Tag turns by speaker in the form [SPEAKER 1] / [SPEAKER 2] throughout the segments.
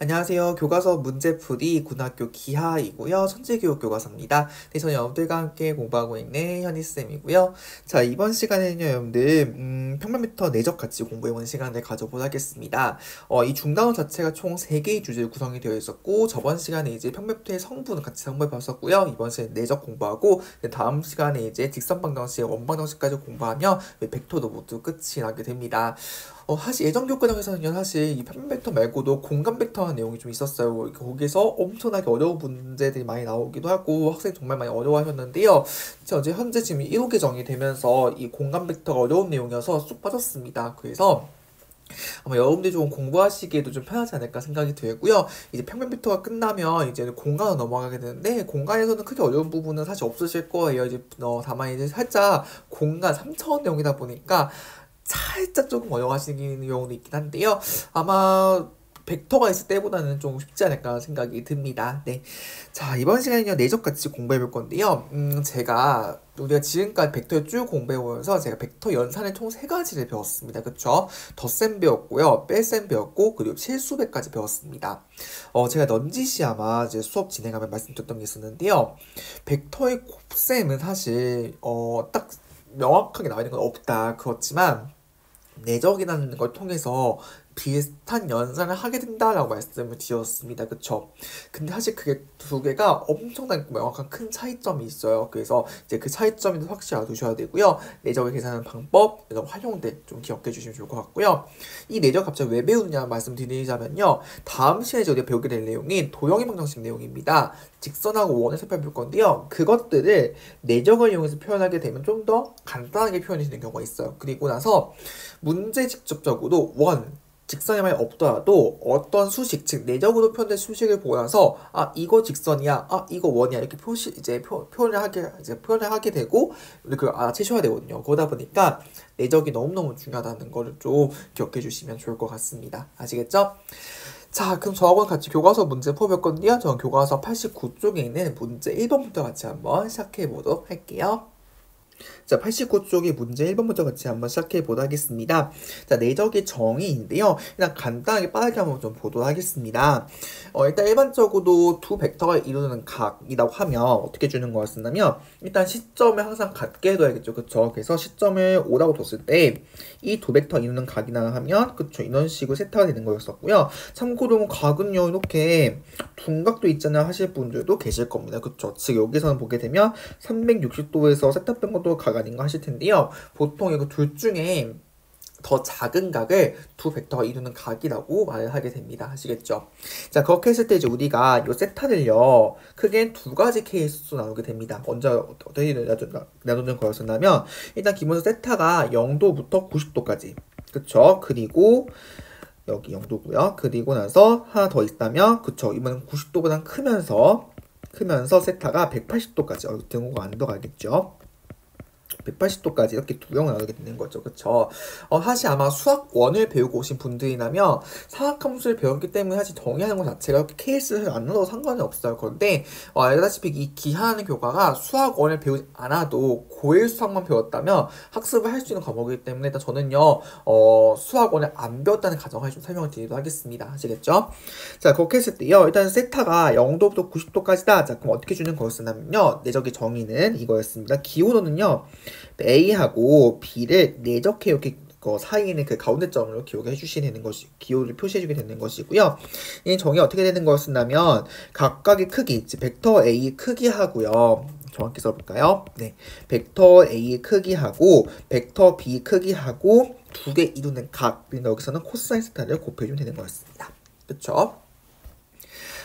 [SPEAKER 1] 안녕하세요. 교과서 문제풀이 고등학교 기하이고요. 천재교육 교과서입니다. 네, 저는 여러분들과 함께 공부하고 있는 현희쌤이고요. 자, 이번 시간에는요, 여러분들, 평면부터 내적 같이 공부해보는 시간을 가져보도록 하겠습니다. 이 중단원 자체가 총 3개의 주제로 구성이 되어 있었고, 저번 시간에 이제 평면부터의 성분을 같이 공부해봤었고요. 이번 시간에 내적 공부하고, 다음 시간에 이제 직선방정식, 원방정식까지 공부하면 벡터도 모두 끝이 나게 됩니다. 사실 예전 교과정에서는요, 사실 이 평면 벡터 말고도 공간 벡터라는 내용이 좀 있었어요. 거기서 엄청나게 어려운 문제들이 많이 나오기도 하고 학생이 정말 많이 어려워하셨는데요. 현재 지금 1호 개정이 되면서 이 공간 벡터가 어려운 내용이어서 쑥 빠졌습니다. 그래서 아마 여러분들이 좀 공부하시기에도 좀 편하지 않을까 생각이 들고요. 이제 평면 벡터가 끝나면 이제 공간으로 넘어가게 되는데 공간에서는 크게 어려운 부분은 사실 없으실 거예요. 다만 이제 살짝 공간 3차원 내용이다 보니까 살짝 조금 어려워하시는 경우도 있긴 한데요. 아마 벡터가 있을 때보다는 좀 쉽지 않을까 생각이 듭니다. 네. 자, 이번 시간에는요, 내적 같이 공부해 볼 건데요. 우리가 지금까지 벡터를 쭉 공부해 보면서 제가 벡터 연산을 총 3가지를 배웠습니다. 그쵸? 덧셈 배웠고요, 뺄셈 배웠고, 그리고 실수배까지 배웠습니다. 제가 넌지시 아마 이제 수업 진행하면 말씀드렸던 게 있었는데요. 벡터의 곱셈은 사실, 딱 명확하게 나와 있는 건 없다. 그렇지만, 내적이라는 걸 통해서 비슷한 연산을 하게 된다라고 말씀을 드렸습니다. 그쵸? 근데 사실 그게 두 개가 엄청나게 명확한 큰 차이점이 있어요. 그래서 이제 그 차이점을 확실히 알아두셔야 되고요. 내적을 계산하는 방법, 내적 활용들 좀 기억해 주시면 좋을 것 같고요. 이 내적 갑자기 왜 배우느냐 말씀드리자면요. 다음 시간에 우리가 배우게 될 내용이 도형의 방정식 내용입니다. 직선하고 원을 살펴볼 건데요. 그것들을 내적을 이용해서 표현하게 되면 좀 더 간단하게 표현이 되는 경우가 있어요. 그리고 나서 문제 직접적으로 직선이 만약 없더라도 어떤 수식, 즉 내적으로 표현된 수식을 보고 나서 이거 직선이야, 이거 원이야 이렇게 표현을 하게 되고 그걸 알아채셔야 되거든요. 그러다 보니까 내적이 너무너무 중요하다는 거를 좀 기억해 주시면 좋을 것 같습니다. 아시겠죠? 자, 그럼 저하고는 같이 교과서 문제 풀어볼 건데요. 저는 교과서 89쪽에 있는 문제 1번부터 같이 한번 시작해 보도록 할게요. 자, 89쪽의 문제 1번부터 같이 한번 시작해 보도록 하겠습니다. 자, 내적의 정의인데요. 일단 간단하게 빠르게 한번 좀 보도록 하겠습니다. 일단 일반적으로 두 벡터가 이루는 각이라고 하면 어떻게 주는 거였었냐면 일단 시점을 항상 같게 둬야겠죠. 그쵸? 그래서 시점을 5라고 뒀을 때 이 두 벡터 이루는 각이나 하면 그쵸? 이런 식으로 세타가 되는 거였었고요. 참고로 각은요, 이렇게 둔각도 있잖아요 하실 분들도 계실 겁니다. 그쵸? 즉 여기서는 보게 되면 360도에서 세타된 것도 각 아닌가 하실 텐데요. 보통 이거 둘 중에 더 작은 각을 두 벡터가 이루는 각이라고 말을 하게 됩니다. 아시겠죠? 자, 그렇게 했을 때 이제 우리가 이 세타를요, 크게 두 가지 케이스로 나누게 됩니다. 먼저 어떻게 나누는 거였었냐면, 일단 기본적으로 세타가 0도부터 90도까지. 그쵸? 그리고 여기 0도고요. 그리고 나서 하나 더 있다면, 그쵸? 이번엔 90도보다 크면서 세타가 180도까지. 등호가 안 들어가겠죠? 180도까지 이렇게 두 경우 나누게 되는 거죠. 그쵸? 사실 아마 수학원을 배우고 오신 분들이라면 사각함수를 배웠기 때문에 사실 정의하는 것 자체가 이렇게 케이스를 안 넣어도 상관이 없어요. 그런데 알다시피 이 기하라는 교과가 수학원을 배우지 않아도 고1 수학만 배웠다면 학습을 할 수 있는 과목이기 때문에 일단 저는요 수학원을 안 배웠다는 가정을 좀 설명을 드리도록 하겠습니다. 아시겠죠? 자, 그렇게 했을 때요, 일단 세타가 0도부터 90도까지다. 자, 그럼 어떻게 주는 거였냐면요, 내적의 정의는 이거였습니다. 기호로는요, A하고 B를 내적해 이렇게 사이에는 그 가운데 점으로 기억해 주시면 되는 것이, 기호를 표시해 주게 되는 것이고요. 이 정의 어떻게 되는 거였냐면 각각의 크기, 즉 벡터 A 크기하고요. 정확히 써볼까요? 네, 벡터 A 크기하고 벡터 B 크기하고 두 개 이루는 각, 그러니까 여기서는 코사인 스타를 곱해주면 되는 거였습니다. 그쵸?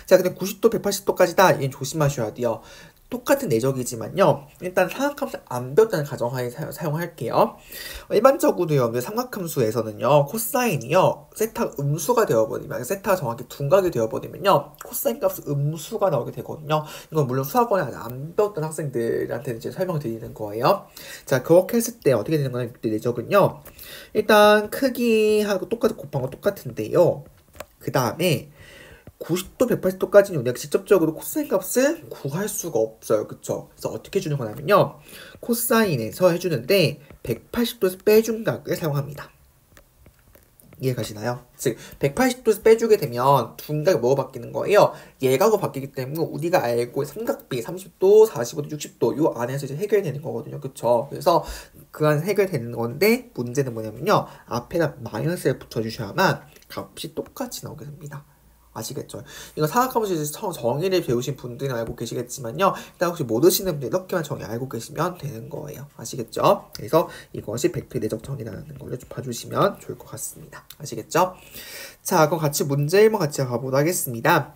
[SPEAKER 1] 자, 근데 90도, 180도까지다. 얘는 조심하셔야 돼요. 똑같은 내적이지만요. 일단 삼각함수 안 배웠다는 가정하에 사용할게요. 일반적으로요, 삼각함수에서는요, 코사인이요, 세타 음수가 되어버리면, 세타가 정확히 둔각이 되어버리면요, 코사인 값은 음수가 나오게 되거든요. 이건 물론 수학원에 아직 안 배웠던 학생들한테 이제 설명드리는 거예요. 자, 그렇게 했을 때 어떻게 되는 거냐면, 이때 내적은요, 일단 크기하고 똑같이 곱한 건 똑같은데요. 그 다음에 90도, 180도까지는 우리가 직접적으로 코사인 값을 구할 수가 없어요. 그쵸? 그래서 어떻게 해주는 거냐면요, 코사인에서 해주는데 180도에서 빼준 각을 사용합니다. 이해가시나요? 즉 180도에서 빼주게 되면 둔각이 뭐가 바뀌는 거예요? 예각으로 바뀌기 때문에 우리가 알고 삼각비 30도, 45도, 60도 요 안에서 이제 해결되는 거거든요. 그쵸? 그래서 그 안 해결되는 건데 문제는 뭐냐면요. 앞에다 마이너스를 붙여주셔야만 값이 똑같이 나오게 됩니다. 아시겠죠? 이거 사각함수 이제 정의를 배우신 분들은 알고 계시겠지만요. 일단 혹시 모르시는 분들 이렇게만 정의 알고 계시면 되는 거예요. 아시겠죠? 그래서 이것이 벡터의 내적 정의라는 걸 좀 봐주시면 좋을 것 같습니다. 아시겠죠? 자, 그럼 같이 문제 1번 같이 가보도록 하겠습니다.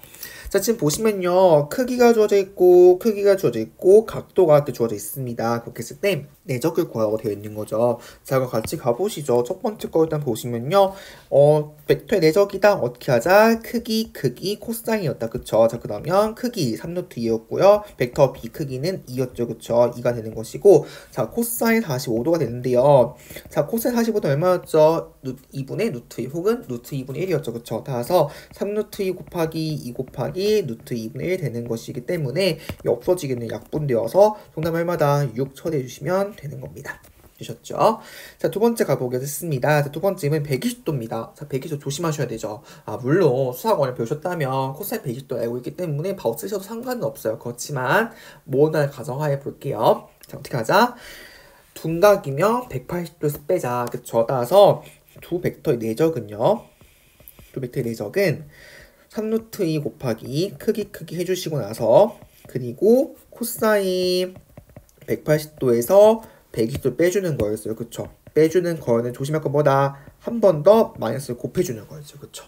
[SPEAKER 1] 자, 지금 보시면요. 크기가 주어져 있고, 크기가 주어져 있고, 각도가 이렇게 주어져 있습니다. 그렇게 했을 때 내적을 구하라고 되어 있는 거죠. 자, 그럼 같이 가보시죠. 첫 번째 거 일단 보시면요. 벡터의 내적이다. 어떻게 하자? 크기, 코사인이었다. 그쵸? 자, 그러면 크기 3루트 2였고요. 벡터 B 크기는 2였죠. 그쵸? 2가 되는 것이고, 자, 코사인 45도가 되는데요. 자, 코사인 45도 얼마였죠? 2분의 루트 2 혹은 루트 2분의 1이었죠. 그쵸? 따라서 3루트 2 곱하기 2 곱하기 루트 2분의 1 되는 것이기 때문에 이 없어지기는 약분되어서 정답 얼마다 6 처리해 주시면 되는 겁니다. 되셨죠? 자, 두 번째 가보겠습니다. 자, 두 번째는 120도입니다. 자, 120도 조심하셔야 되죠. 물론 수학원을 배우셨다면 코사인 120도 알고 있기 때문에 바로 쓰셔도 상관은 없어요. 그렇지만 모든 가정하에 볼게요. 자, 어떻게 하자? 둔각이면 180도에서 빼자. 그쵸? 따라서 두 벡터의 내적은요. 두 벡터의 내적은 3루트 2 곱하기 크기 해주시고 나서 그리고 코사인 180도에서 120도 빼주는 거였어요. 그쵸? 빼주는 거는 조심할 건 뭐다? 한 번 더 마이너스를 곱해주는 거였죠. 그쵸?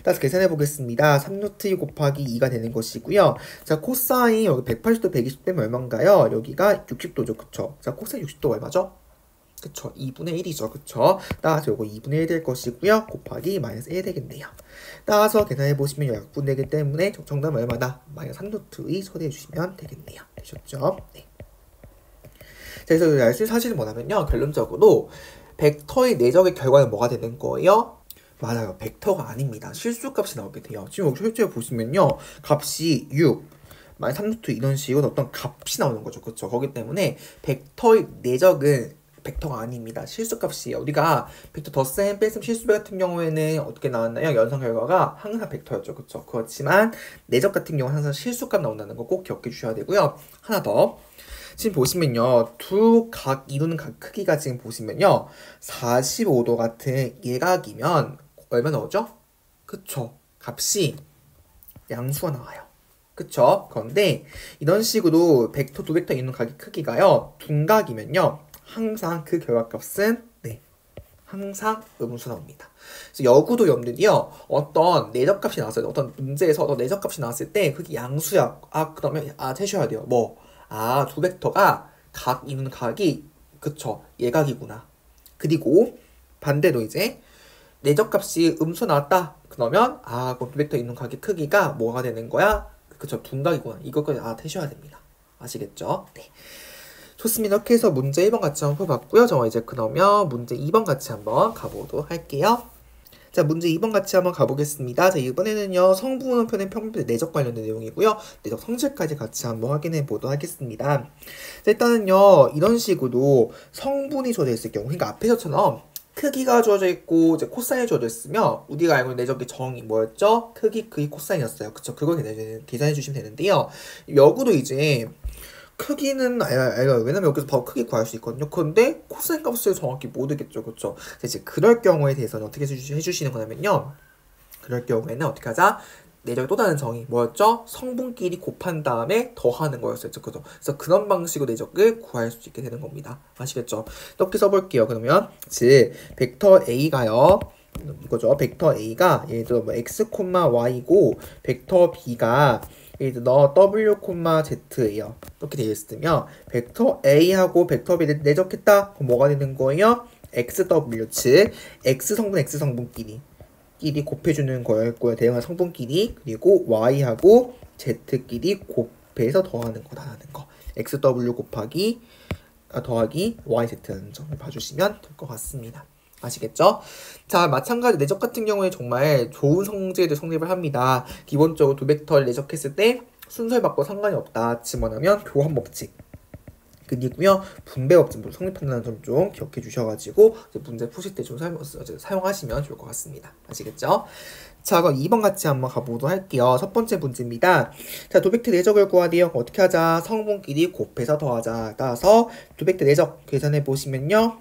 [SPEAKER 1] 따라서 계산해 보겠습니다. 3루트 2 곱하기 2가 되는 것이고요. 자, 코사인 여기 180도 120 빼면 얼마인가요? 여기가 60도죠. 그쵸? 자, 코사인 60도가 얼마죠? 그쵸? 2분의 1이죠. 그쵸? 따라서 요거 2분의 1 될 것이고요. 곱하기 마이너스 1 되겠네요. 따라서 계산해 보시면 약분되기 때문에 정답은 얼마다? 마이너스 3루트 2 처리해 주시면 되겠네요. 되셨죠? 네. 자, 그래서 알 수 있는 사실은 뭐냐면요. 결론적으로 벡터의 내적의 결과는 뭐가 되는 거예요? 맞아요. 벡터가 아닙니다. 실수값이 나오게 돼요. 지금 여기 실제로 보시면요. 값이 6, 마이너스 3루트 이런 식으로 어떤 값이 나오는 거죠. 그쵸? 거기 때문에 벡터의 내적은 벡터가 아닙니다. 실수값이에요. 우리가 벡터 덧셈, 뺄셈, 실수배 같은 경우에는 어떻게 나왔나요? 연산 결과가 항상 벡터였죠. 그쵸? 그렇지만 내적 같은 경우는 항상 실수값 나온다는 거 꼭 기억해 주셔야 되고요. 하나 더. 지금 보시면요. 두 각 이루는 각 크기가 지금 보시면요. 45도 같은 예각이면 얼마 나오죠? 그쵸? 값이 양수가 나와요. 그쵸? 그런데 이런 식으로 벡터 두 벡터 있는 각의 크기가요. 둔각이면요. 항상 그 결과값은 항상 음수 나옵니다. 그래서 여구도 염들이요. 어떤 내적값이 나왔어요. 어떤 문제에서 어떤 내적값이 나왔을 때 그게 양수야. 그러면 채셔야 돼요. 두 벡터가 각 있는 각이 그쵸? 예각이구나. 그리고 반대로 이제 내적값이 음수 나왔다. 그러면 그럼 두 벡터 있는 각의 크기가 뭐가 되는 거야? 그쵸? 둔각이구나. 이것까지 태셔야 됩니다. 아시겠죠? 네. 좋습니다. 이렇게 해서 문제 1번 같이 한번 풀어봤고요. 저 이제 그러면 문제 2번 같이 한번 가보도록 할게요. 자, 문제 2번 같이 한번 가보겠습니다. 자, 이번에는요, 성분원표는 평균 내적 관련된 내용이고요. 내적 성질까지 같이 한번 확인해 보도록 하겠습니다. 자, 일단은요, 이런 식으로 성분이 주어져 있을 경우, 그러니까 앞에서처럼 크기가 주어져 있고, 이제 코사인이 주어져 있으면, 우리가 알고 있는 내적의 정의 뭐였죠? 크기, 코사인이었어요. 그쵸? 그걸 계산해 주시면 되는데요. 역으로 이제, 크기는 알아요. 왜냐면 여기서 바로 크기 구할 수 있거든요. 그런데 코사인 값을 정확히 모르겠죠. 그쵸? 이제 그럴 경우에 대해서는 어떻게 해주시는 거냐면요. 그럴 경우에는 어떻게 하자? 내적의 또 다른 정의 뭐였죠? 성분끼리 곱한 다음에 더하는 거였어요. 그죠? 그래서 그런 방식으로 내적을 구할 수 있게 되는 겁니다. 아시겠죠? 이렇게 써볼게요. 그러면 즉 벡터 A가요. 이거죠. 벡터 A가 예를 들어 x, y고 벡터 B가 예를 들어 w, z예요. 이렇게 되어 있으면 벡터 A하고 벡터 B를 내적했다. 그럼 뭐가 되는 거예요? xw 즉 x 성분끼리 곱해주는 거였고요. 대응한 성분끼리 그리고 y하고 z끼리 곱해서 더하는 거다라는 거. xw 더하기 yz라는 점을 봐주시면 될 것 같습니다. 아시겠죠? 자, 마찬가지 내적 같은 경우에 정말 좋은 성질을 성립을 합니다. 기본적으로 두 벡터를 내적했을 때 순서를 바꿔 상관이 없다. 즉 뭐냐면 교환 법칙. 그리고요, 분배법칙 성립한다는 점 좀 기억해 주셔가지고 이제 문제 푸실 때 좀 사용하시면 좋을 것 같습니다. 아시겠죠? 자, 그럼 2번 같이 한번 가보도록 할게요. 첫 번째 문제입니다. 자, 도백트 내적을 구하래요. 어떻게 하자? 성분끼리 곱해서 더하자. 따라서 도백트 내적 계산해 보시면요.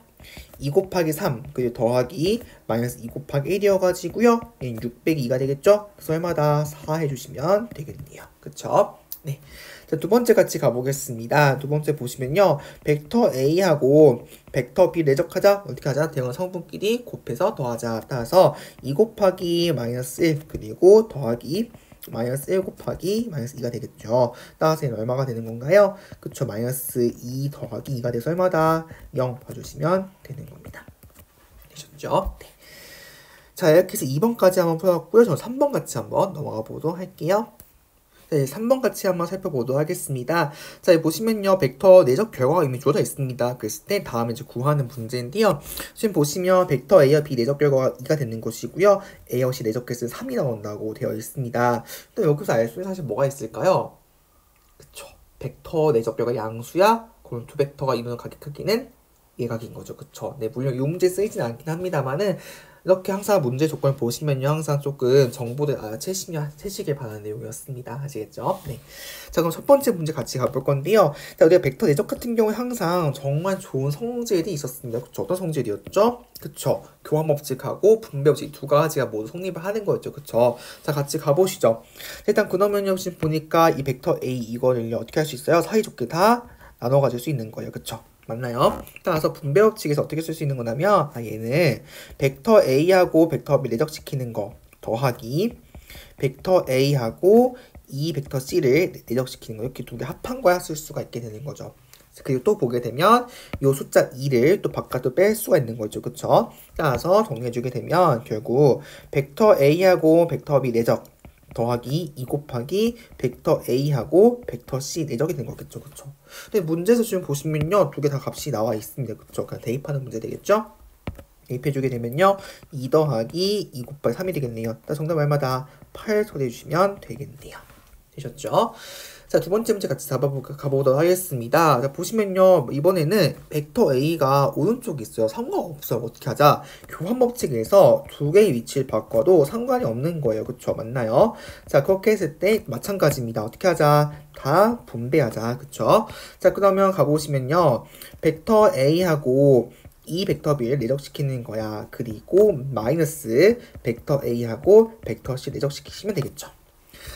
[SPEAKER 1] 2 곱하기 3, 그리고 더하기 마이너스 2 곱하기 1이어가지고요. 602가 되겠죠? 그래서 얼마다? 4 해주시면 되겠네요. 그쵸? 네. 자, 두 번째 같이 가보겠습니다. 두 번째 보시면요. 벡터 A하고 벡터 B 내적하자. 어떻게 하자? 대응한 성분끼리 곱해서 더하자. 따라서 2 곱하기 마이너스 1, 그리고 더하기 마이너스 1 곱하기 마이너스 2가 되겠죠. 따라서 얘는 얼마가 되는 건가요? 그쵸. 마이너스 2 더하기 2가 돼서 얼마다? 0 봐주시면 되는 겁니다. 되셨죠? 네. 자, 이렇게 해서 2번까지 한번 풀었고요. 저 3번 같이 한번 넘어가 보도록 할게요. 네, 3번 같이 한번 살펴보도록 하겠습니다. 자, 여기 보시면요. 벡터 내적 결과가 이미 주어져 있습니다. 그랬을 때 다음에 이제 구하는 문제인데요. 지금 보시면 벡터 A와 B 내적 결과가 2가 되는 것이고요. A와 C 내적 개수는 3이 나온다고 되어 있습니다. 또 여기서 알 수 있는 사실 뭐가 있을까요? 그쵸. 벡터 내적 결과 양수야. 그럼 두 벡터가 이루는 각의 크기는 예각인 거죠. 그쵸. 네, 물론 이 문제 쓰이진 않긴 합니다만은 이렇게 항상 문제 조건을 보시면요. 항상 조금 정보를 채시길 바라는 내용이었습니다. 아시겠죠? 네. 자, 그럼 첫 번째 문제 같이 가볼 건데요. 자, 우리가 벡터 내적 같은 경우에 항상 정말 좋은 성질이 있었습니다. 그쵸? 어떤 성질이었죠? 그쵸? 교환법칙하고 분배법칙 두 가지가 모두 성립을 하는 거였죠. 그쵸? 자, 같이 가보시죠. 일단 그러면요. 지금 보니까 이 벡터 A 이거를요. 어떻게 할 수 있어요? 사이좋게 다 나눠 가질 수 있는 거예요. 그쵸? 맞나요? 따라서 분배법칙에서 어떻게 쓸 수 있는 거냐면 얘는 벡터 A하고 벡터 B 내적시키는 거 더하기 벡터 A하고 이 벡터 C를 내적시키는 거 이렇게 두 개 합한 거야 쓸 수가 있게 되는 거죠. 그리고 또 보게 되면 요 숫자 2를 또 바깥으로 뺄 수가 있는 거죠. 그쵸? 따라서 정리해주게 되면 결국 벡터 A하고 벡터 B 내적 더하기 2 곱하기 벡터 A하고 벡터 C 내적이 된 거겠죠. 그쵸? 근데 문제에서 지금 보시면요. 두 개 다 값이 나와 있습니다. 그쵸? 그냥 대입하는 문제 되겠죠? 대입해주게 되면요. 2 더하기 2 곱하기 3이 되겠네요. 정답 얼마다? 8 처리해주시면 되겠네요. 되셨죠? 자, 두 번째 문제 같이 가보도록 하겠습니다. 자, 보시면요. 이번에는 벡터 A가 오른쪽에 있어요. 상관없어요. 어떻게 하자? 교환법칙에서 두 개의 위치를 바꿔도 상관이 없는 거예요. 그쵸? 맞나요? 자, 그렇게 했을 때 마찬가지입니다. 어떻게 하자? 다 분배하자. 그쵸? 자, 그러면 가보시면요. 벡터 A하고 이 벡터 B를 내적시키는 거야. 그리고 마이너스 벡터 A하고 벡터 C 내적시키시면 되겠죠.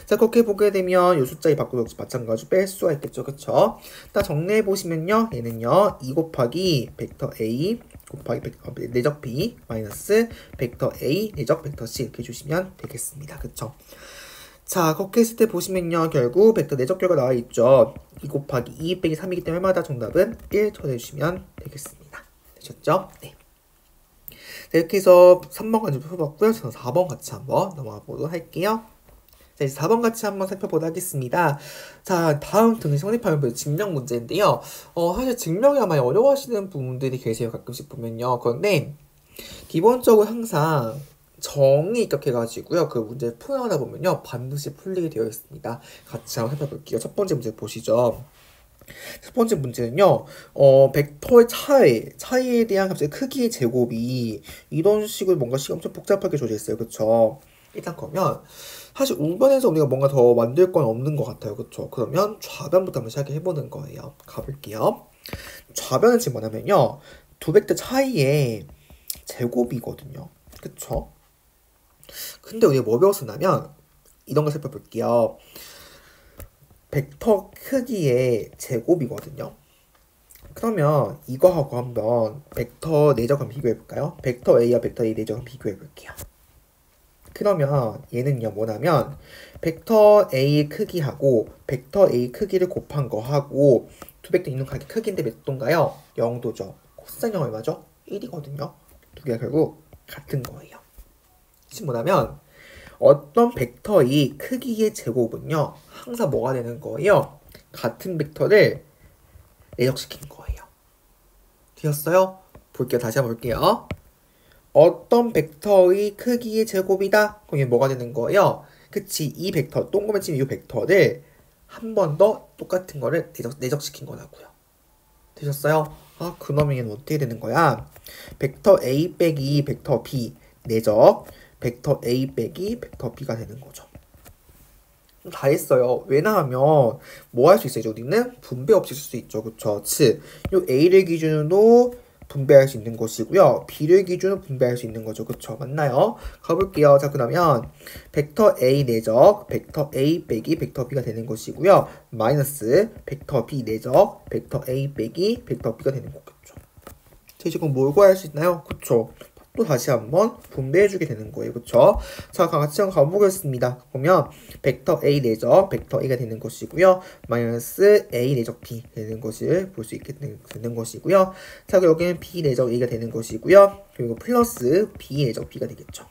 [SPEAKER 1] 자, 그렇게 보게 되면 이 숫자 이 밖으로 역시 마찬가지로 뺄 수가 있겠죠. 그쵸? 딱 정리해 보시면요. 얘는요. 2 곱하기 벡터 A 곱하기 내적 B 마이너스 벡터 A 내적 벡터 C 이렇게 해주시면 되겠습니다. 그쵸? 자, 그렇게 했을 때 보시면요. 결국 벡터 내적 결과 나와 있죠. 2 곱하기 2 빼기 3이기 때문에 얼마다 정답은 1 쳐내주시면 되겠습니다. 되셨죠? 네. 자, 이렇게 해서 3번까지 풀어봤고요. 저는 4번 같이 한번 넘어가 보도록 할게요. 자, 이제 4번 같이 한번 살펴보도록 하겠습니다. 자, 다음 등식 성립하면 증명 문제인데요. 사실 증명이 많이 어려워하시는 분들이 계세요. 가끔씩 보면요. 그런데 기본적으로 항상 정이 입각해가지고요. 그 문제 풀어나가다 보면요. 반드시 풀리게 되어 있습니다. 같이 한번 살펴볼게요. 첫 번째 문제 보시죠. 첫 번째 문제는요, 벡터의 차이에 대한 갑자기 크기의 제곱이 이런 식으로 뭔가 엄청 복잡하게 줘져 있어요. 그쵸? 일단 그러면 사실 우변에서 우리가 뭔가 더 만들 건 없는 것 같아요. 그쵸? 그러면 좌변부터 한번 시작해 보는 거예요. 가볼게요. 좌변은 지금 뭐냐면요, 두 벡터 차이의 제곱이거든요. 그쵸? 근데 우리가 뭐 배웠었냐면 이런 거 살펴볼게요. 벡터 크기의 제곱이거든요. 그러면 이거하고 한번 벡터 내적 한번 비교해볼까요? 벡터 A와 벡터 A 내적 한번 비교해볼게요. 그러면 얘는요 뭐냐면 벡터 A 크기하고 벡터 A 크기를 곱한 거하고 두 벡터 있는 각의 크기인데 몇 도인가요? 0도죠. 코사인 얼마죠? 1이거든요. 두 개가 결국 같은 거예요. 지금 뭐냐면 어떤 벡터의 크기의 제곱은요 항상 뭐가 되는 거예요? 같은 벡터를 내적시킨 거예요. 되었어요? 볼게요. 다시 한번 볼게요. 어떤 벡터의 크기의 제곱이다? 그럼 이게 뭐가 되는 거예요? 그치, 이 벡터, 동그랗게 이 벡터를 한 번 더 똑같은 거를 내적시킨 거라고요. 되셨어요? 아, 그러면 얘는 어떻게 되는 거야? 벡터 A 빼기 벡터 B 내적 벡터 A 빼기 벡터 B가 되는 거죠. 다 했어요. 왜냐하면 뭐 할 수 있어요? 우리는 분배 없이 쓸 수 있죠. 그쵸? 즉, 요 A를 기준으로 분배할 수 있는 것이고요. B를 기준으로 분배할 수 있는 거죠. 그쵸? 맞나요? 가볼게요. 자, 그러면 벡터 A 내적 벡터 A 빼기 벡터 B가 되는 것이고요. 마이너스 벡터 B 내적 벡터 A 빼기 벡터 B가 되는 거겠죠. 제 지금 뭘 구할 수 있나요? 그쵸? 또 다시 한번 분배해주게 되는 거예요. 그쵸? 자, 같이 한번 가보겠습니다. 그러면 벡터 A 내적 벡터 A가 되는 것이고요. 마이너스 A 내적 B 되는 것을 볼 수 있게 되는 것이고요. 자, 그리고 여기는 B 내적 A가 되는 것이고요. 그리고 플러스 B 내적 B가 되겠죠.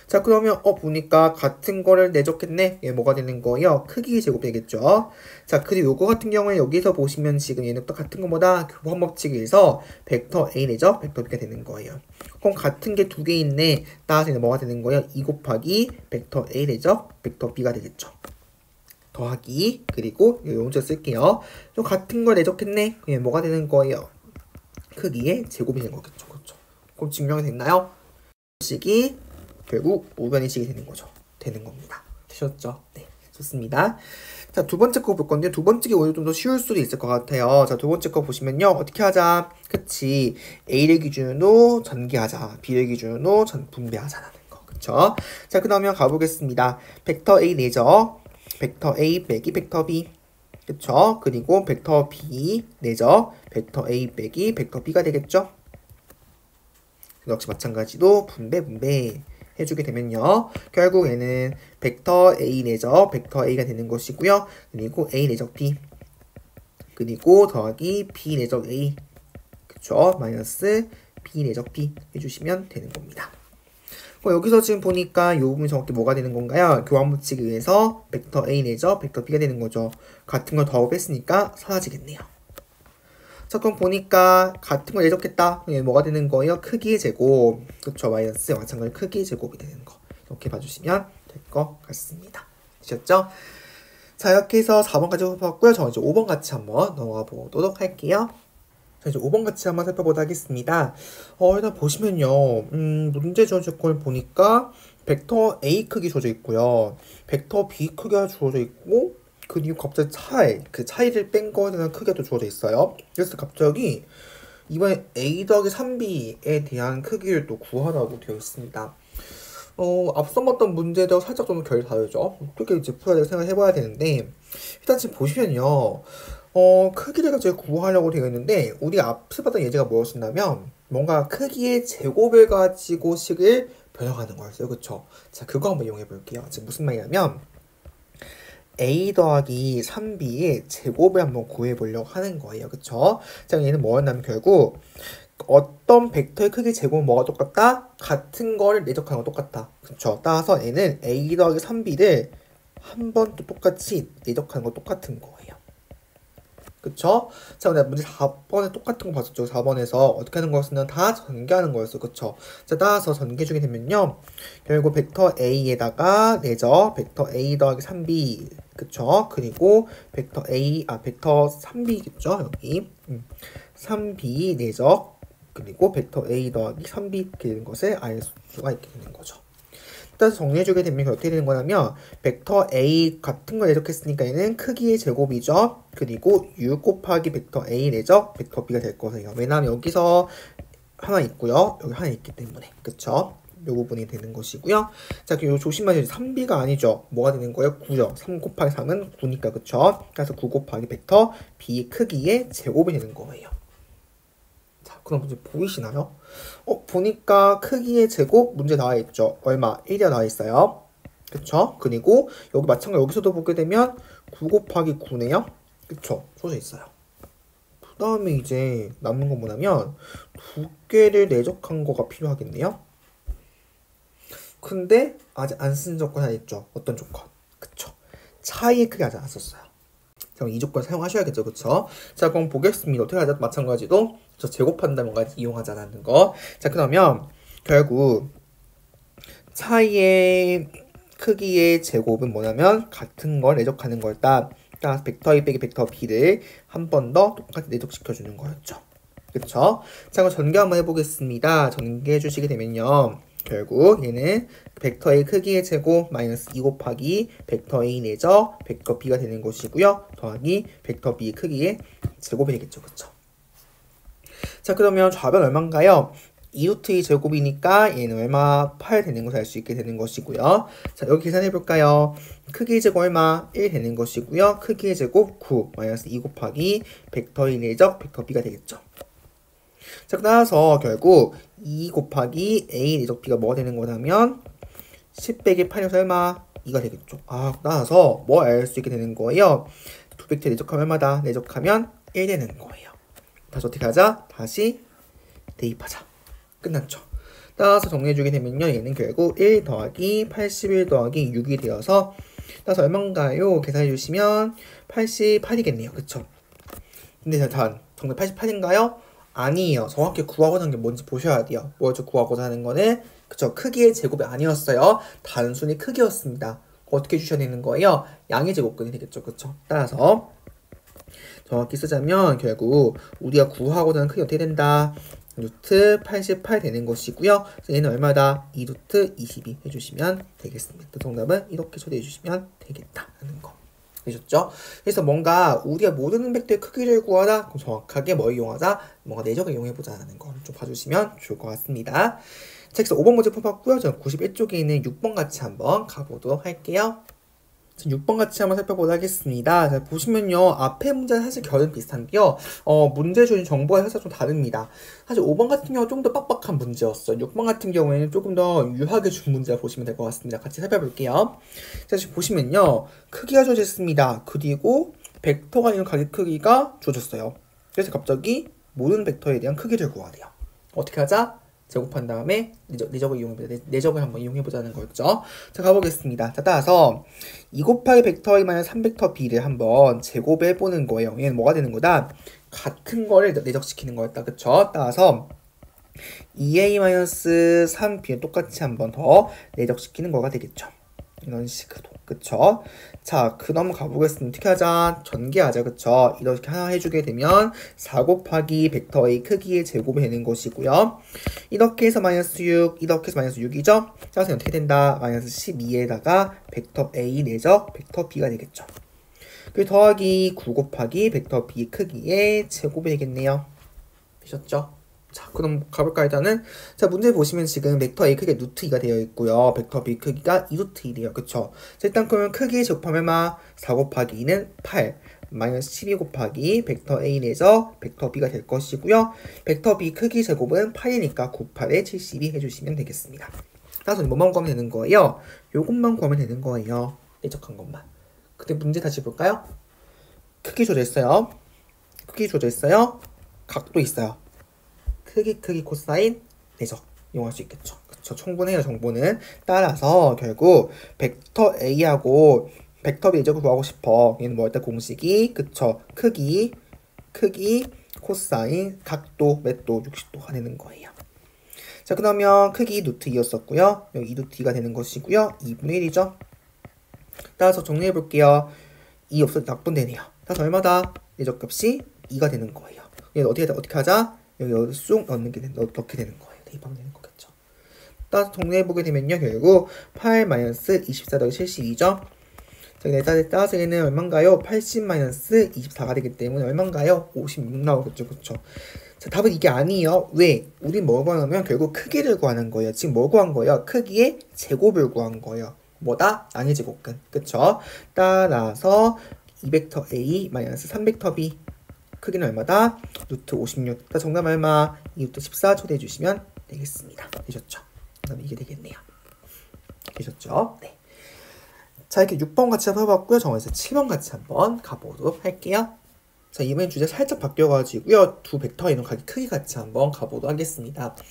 [SPEAKER 1] 자, 그러면 보니까 같은 거를 내적했네. 얘 뭐가 되는 거예요? 크기 제곱 되겠죠. 자, 그리고 요거 같은 경우에 여기서 보시면 지금 얘는 또 같은 것보다 교환 법칙에서 벡터 A 내적 벡터 B가 되는 거예요. 그럼 같은 게 두 개 있네. 따라서 얘는 뭐가 되는 거예요? 2 곱하기 벡터 A 내적 벡터 B가 되겠죠. 더하기 그리고 용자 쓸게요. 좀 같은 걸 내적했네. 그냥 뭐가 되는 거예요? 크기의 제곱이 되는 거겠죠. 그렇죠? 그럼 증명이 됐나요? 식이 결국 오변의식이 되는 거죠. 되는 겁니다. 되셨죠? 네, 좋습니다. 자, 두 번째 거 볼 건데 두 번째 게 오히려 좀 더 쉬울 수도 있을 것 같아요. 자, 두 번째 거 보시면요. 어떻게 하자? 그치? A를 기준으로 전개하자. B를 기준으로 분배하자라는 거. 그쵸? 자, 그 다음에 가보겠습니다. 벡터 A 내적 벡터 A 빼기 벡터 B. 그쵸? 그리고 벡터 B 내적 벡터 A 빼기 벡터 B가 되겠죠? 역시 마찬가지로 분배 해주게 되면요. 결국 얘는 벡터 A 내적 벡터 A가 되는 것이고요. 그리고 A 내적 B 그리고 더하기 B 내적 A 그쵸? 마이너스 B 내적 B 해주시면 되는 겁니다. 여기서 지금 보니까 이 부분이 정확히 뭐가 되는 건가요? 교환 법칙에 의해서 벡터 A 내적 벡터 B가 되는 거죠. 같은 걸 더하고 뺐으니까 사라지겠네요. 자, 그럼 보니까 같은 걸 예적했다. 뭐가 되는 거예요? 크기의 제곱. 그쵸? 마이너스 마찬가지로 크기의 제곱이 되는 거. 이렇게 봐주시면 될 것 같습니다. 되셨죠? 자, 이렇게 해서 4번까지 봤고요. 저 이제 5번 같이 한번 넘어가 보도록 할게요. 자, 이제 5번 같이 한번 살펴보도록 하겠습니다. 일단 보시면요. 문제 주어질 걸 보니까 벡터 A 크기 주어져 있고요. 벡터 B 크기가 주어져 있고 그리고 갑자기 그 차이를 뺀 거에 대한 크기가 또 주어져 있어요. 그래서 갑자기 이번에 A 더하기 3B에 대한 크기를 또 구하라고 되어 있습니다. 앞서 봤던 문제도 살짝 좀 결이 다르죠. 어떻게 이제 풀어야 될지 생각을 해봐야 되는데, 일단 지금 보시면요. 크기를 가지고 구하려고 되어 있는데, 우리가 앞서 봤던 예제가 뭐였었냐면, 뭔가 크기의 제곱을 가지고 식을 변형하는 거였어요. 그쵸? 자, 그거 한번 이용해 볼게요. 지금 무슨 말이냐면, A 더하기 3B의 제곱을 한번 구해보려고 하는 거예요. 그쵸? 자, 얘는 뭐였냐면 결국 어떤 벡터의 크기 제곱은 뭐가 똑같다? 같은 거를 내적하는 거 똑같다. 그쵸? 따라서 얘는 A 더하기 3B를 한 번 또 똑같이 내적하는 거 똑같은 거예요. 그쵸? 자, 근데 문제 4번에 똑같은 거 봤었죠. 4번에서 어떻게 하는 거였으면 다 전개하는 거였어. 그쵸? 자, 따라서 전개해주게 되면요. 결국 벡터 A에다가 내적 벡터 A 더하기 3B. 그쵸? 그리고 벡터 벡터 3B겠죠? 여기. 3B 내적 그리고 벡터 A 더하기 3B 이렇게 되는 것을 알 수가 있게 되는 거죠. 따라서 정리해주게 되면 어떻게 되는 거냐면 벡터 A 같은 걸 내적했으니까 얘는 크기의 제곱이죠. 그리고 U 곱하기 벡터 A 내적 벡터 B가 될 거예요. 왜냐하면 여기서 하나 있고요. 여기 하나 있기 때문에. 그쵸? 이 부분이 되는 것이고요. 자, 그리고 조심하세요. 3B가 아니죠. 뭐가 되는 거예요? 9죠. 3 곱하기 3은 9니까. 그쵸? 그래서 9 곱하기 벡터 B 크기의 제곱이 되는 거예요. 자, 그럼 문제 보이시나요? 보니까 크기의 제곱 문제 나와 있죠. 얼마? 1이 나와 있어요. 그쵸? 그리고 여기 마찬가지로 여기서도 보게 되면 9 곱하기 9네요. 그쵸? 써져 있어요. 그 다음에 이제 남은 건 뭐냐면 두 개를 내적한 거가 필요하겠네요. 근데 아직 안 쓴 조건 하나 있죠. 어떤 조건? 그쵸? 차이의 크기 아직 안 썼어요. 그럼 이 조건 사용하셔야겠죠. 그쵸? 자, 그럼 보겠습니다. 어떻게 하자? 마찬가지로 저 제곱한다는 것까지 이용하자라는 거. 자, 그러면 결국 차이의 크기의 제곱은 뭐냐면 같은 걸 내적하는 거였다. 따라서 벡터 A 빼기 벡터 B를 한 번 더 똑같이 내적시켜주는 거였죠. 그쵸? 자, 그럼 전개 한번 해보겠습니다. 전개해 주시게 되면요. 결국 얘는 벡터 A 크기의 제곱 마이너스 2 곱하기 벡터 A 내적 벡터 B가 되는 것이고요. 더하기 벡터 B 크기의 제곱이 되겠죠. 그쵸? 자, 그러면 좌변 얼마인가요? 2루트 2 제곱이니까 얘는 얼마? 8 되는 것을 알 수 있게 되는 것이고요. 자, 여기 계산해 볼까요? 크기의 제곱 얼마? 1 되는 것이고요. 크기의 제곱 9 마이너스 2 곱하기 벡터 A 내적 벡터 B가 되겠죠. 자, 따라서 결국 2 곱하기 A 내적 B가 뭐가 되는 거냐면 10 빼기 8에서 얼마? 2가 되겠죠. 아, 따라서 뭐 알 수 있게 되는 거예요? 두 벡터 내적하면 얼마다? 내적하면 1 되는 거예요. 다시 어떻게 하자? 다시 대입하자. 끝났죠. 따라서 정리해주게 되면요. 얘는 결국 1 더하기 81 더하기 6이 되어서 따라서 얼마인가요? 계산해주시면 88이겠네요. 그쵸? 근데 단 정답 88인가요? 아니에요. 정확히 구하고자 하는 게 뭔지 보셔야 돼요. 뭐였죠? 구하고자 하는 거는 그쵸? 크기의 제곱이 아니었어요. 단순히 크기였습니다. 어떻게 주셔야 되는 거예요? 양의 제곱근이 되겠죠. 그쵸? 따라서 정확히 쓰자면 결국 우리가 구하고자 하는 크기 어떻게 된다? 루트 88 되는 것이고요. 그래서 얘는 얼마다? 2루트 22 해주시면 되겠습니다. 그 정답은 이렇게 처리해 주시면 되겠다는 거. 되셨죠? 그래서 뭔가 우리가 모르는 벡터의 크기를 구하라. 그럼 정확하게 뭐 이용하자? 뭔가 내적을 이용해보자는 거 좀 봐주시면 좋을 것 같습니다. 자, 그래서 5번 문제 풀어봤고요. 저는 91쪽에 있는 6번 같이 한번 가보도록 할게요. 6번 같이 한번 살펴보도록 하겠습니다. 자, 보시면요. 앞에 문제는 사실 결은 비슷한데요. 문제 주는 정보가 살짝 좀 다릅니다. 사실 5번 같은 경우는 좀 더 빡빡한 문제였어요. 6번 같은 경우에는 조금 더 유하게 준 문제라 보시면 될 것 같습니다. 같이 살펴볼게요. 자, 지금 보시면요. 크기가 주어졌습니다. 그리고 벡터가 있는 가격 크기가 주어졌어요. 그래서 갑자기 모든 벡터에 대한 크기를 구하래요. 어떻게 하자? 제곱한 다음에 내적을 이용해보자. 내적을 한번 이용해보자는 거였죠. 자, 가보겠습니다. 자, 따라서 2 곱하기 벡터 A 마이너스 3벡터 B를 한번 제곱해보는 거예요. 얘는 뭐가 되는 거다? 같은 거를 내적시키는 거였다. 그쵸? 따라서 2A-3B는 똑같이 한번 더 내적시키는 거가 되겠죠. 이런 식으로. 그쵸? 자, 그 다음 가보겠습니다. 어떻게 하자? 전개하자. 그쵸? 이렇게 하나 해주게 되면 4 곱하기 벡터 A 크기의 제곱이 되는 것이고요. 이렇게 해서 마이너스 6, 이렇게 해서 마이너스 6이죠? 자, 그래서 어떻게 된다? 마이너스 12에다가 벡터 A 내적 벡터 B가 되겠죠. 그리고 더하기 9 곱하기 벡터 B 크기의 제곱이 되겠네요. 되셨죠? 자, 그럼 가볼까요? 일단은 자, 문제 보시면 지금 벡터 A 크기가 루트 2가 되어 있고요. 벡터 B 크기가 2루트 2이래요. 그쵸? 자, 일단 그러면 크기의 제곱하면 4 곱하기 2는 8 마이너스 12 곱하기 벡터 A 내적 벡터 B가 될 것이고요. 벡터 B 크기 제곱은 8이니까 98에 72 해주시면 되겠습니다. 따라서 뭐만 구하면 되는 거예요? 요것만 구하면 되는 거예요. 내적한 것만. 근데 문제 다시 볼까요? 크기 주어져 있어요. 크기 주어져 있어요. 각도 있어요. 크기 코사인 내적 이용할 수 있겠죠. 그쵸? 충분해요. 정보는. 따라서 결국 벡터 A하고 벡터 B 내적을 구하고 싶어. 얘는 뭐 일단 공식이 그쵸? 크기 코사인 각도 몇도 60도가 되는 거예요. 자, 그러면 크기 루트 2였었고요. 여기 2루트 2가 되는 것이고요. 2분의 1이죠. 따라서 정리해 볼게요. 2 없어도 낙분되네요. 따라서 얼마다? 내적값이 2가 되는 거예요. 얘는 어떻게 하자? 여기 쑥 넣게 되는 거예요. 대입하면 되는 거겠죠. 따라서 정리해보게 되면요. 결국 8-24 더하기 72죠. 자, 따라서 얘는 얼마인가요? 80-24가 되기 때문에 얼마인가요? 56 나오겠죠. 그쵸? 자, 답은 이게 아니에요. 왜? 우린 뭘 구하냐면 결국 크기를 구하는 거예요. 지금 뭘 구한 거예요? 크기의 제곱을 구한 거예요. 뭐다? 양의 제곱근. 그쵸? 따라서 2벡터 A 마이너스 3벡터 B 크기는 얼마다? 루트 56. 정답 얼마? 2루트 14 초대해 주시면 되겠습니다. 되셨죠? 그다음 이게 되겠네요. 되셨죠? 네. 자, 이렇게 6번 같이 한번 해봤고요. 정원에서 7번 같이 한번 가보도록 할게요. 자, 이번 주제 살짝 바뀌어가지고요. 두 벡터 이동 가기 크기 같이 한번 가보도록 하겠습니다. 자,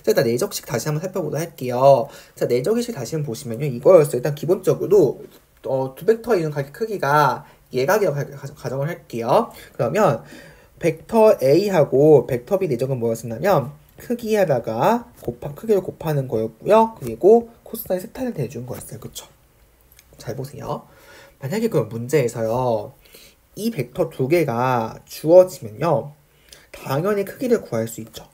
[SPEAKER 1] 일단 내적식 다시 한번 살펴보도록 할게요. 자, 내적식 다시 한번 보시면요. 이거였어요. 일단 기본적으로 두 벡터 이동 가기 크기가 예각이라고 가정을 할게요. 그러면 벡터 A하고 벡터 B 내적은 뭐였었냐면 크기에다가 크기를 곱하는 거였고요. 그리고 코사인 세타를 대준 거였어요. 그쵸? 잘 보세요. 만약에 그럼 문제에서요. 이 벡터 두 개가 주어지면요. 당연히 크기를 구할 수 있죠.